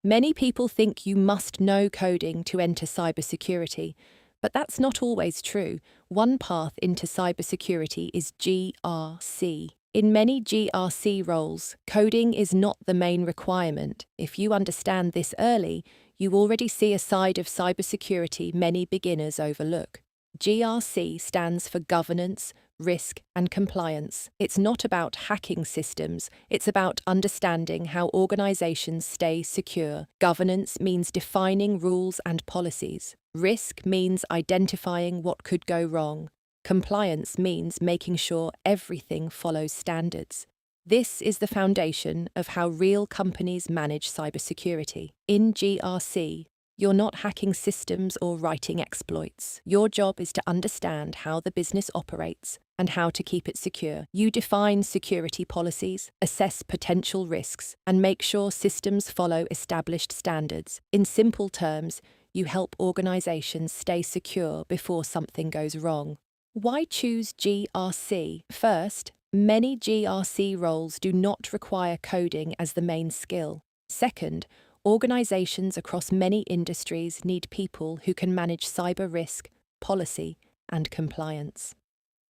Many people think you must know coding to enter cybersecurity, but that's not always true. One path into cybersecurity is GRC. In many GRC roles, coding is not the main requirement. If you understand this early, you already see a side of cybersecurity many beginners overlook. GRC stands for governance, risk, and compliance. It's not about hacking systems, it's about understanding how organizations stay secure. Governance means defining rules and policies. Risk means identifying what could go wrong. Compliance means making sure everything follows standards. This is the foundation of how real companies manage cybersecurity. In GRC, you're not hacking systems or writing exploits. Your job is to understand how the business operates and how to keep it secure. You define security policies, assess potential risks, and make sure systems follow established standards. In simple terms, you help organizations stay secure before something goes wrong. Why choose GRC? First, many GRC roles do not require coding as the main skill. Second, organizations across many industries need people who can manage cyber risk, policy, and compliance.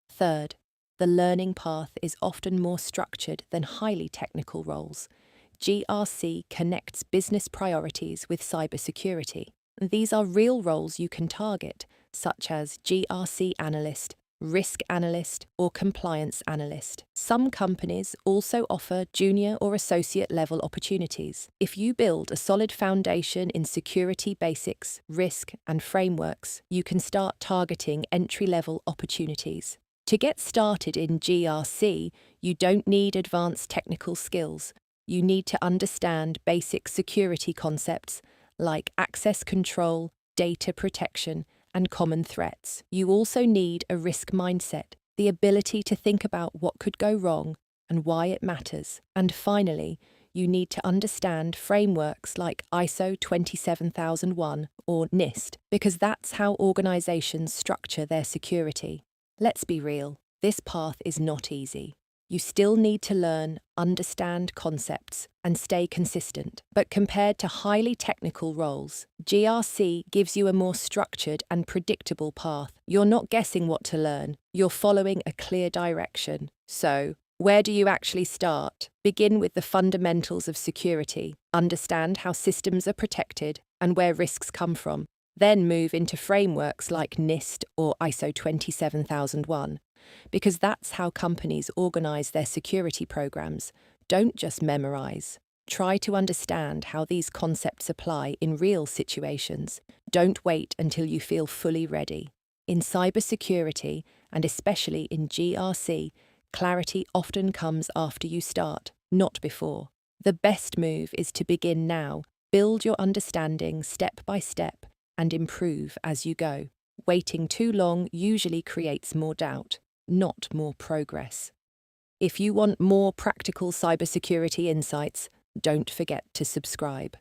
Third, the learning path is often more structured than highly technical roles. GRC connects business priorities with cybersecurity. These are real roles you can target, such as GRC analyst, risk analyst, or compliance analyst. Some companies also offer junior or associate level opportunities. If you build a solid foundation in security basics, risk, and frameworks, you can start targeting entry-level opportunities. To get started in GRC, you don't need advanced technical skills. You need to understand basic security concepts like access control, data protection, and common threats. You also need a risk mindset, the ability to think about what could go wrong and why it matters. And finally, you need to understand frameworks like ISO 27001 or NIST, because that's how organizations structure their security. Let's be real, this path is not easy. You still need to learn, understand concepts, and stay consistent. But compared to highly technical roles, GRC gives you a more structured and predictable path. You're not guessing what to learn, you're following a clear direction. So, where do you actually start? Begin with the fundamentals of security. Understand how systems are protected and where risks come from. Then move into frameworks like NIST or ISO 27001. Because that's how companies organize their security programs. Don't just memorize. Try to understand how these concepts apply in real situations. Don't wait until you feel fully ready. In cybersecurity, and especially in GRC, clarity often comes after you start, not before. The best move is to begin now, build your understanding step by step, and improve as you go. Waiting too long usually creates more doubt, not more progress. If you want more practical cybersecurity insights, don't forget to subscribe.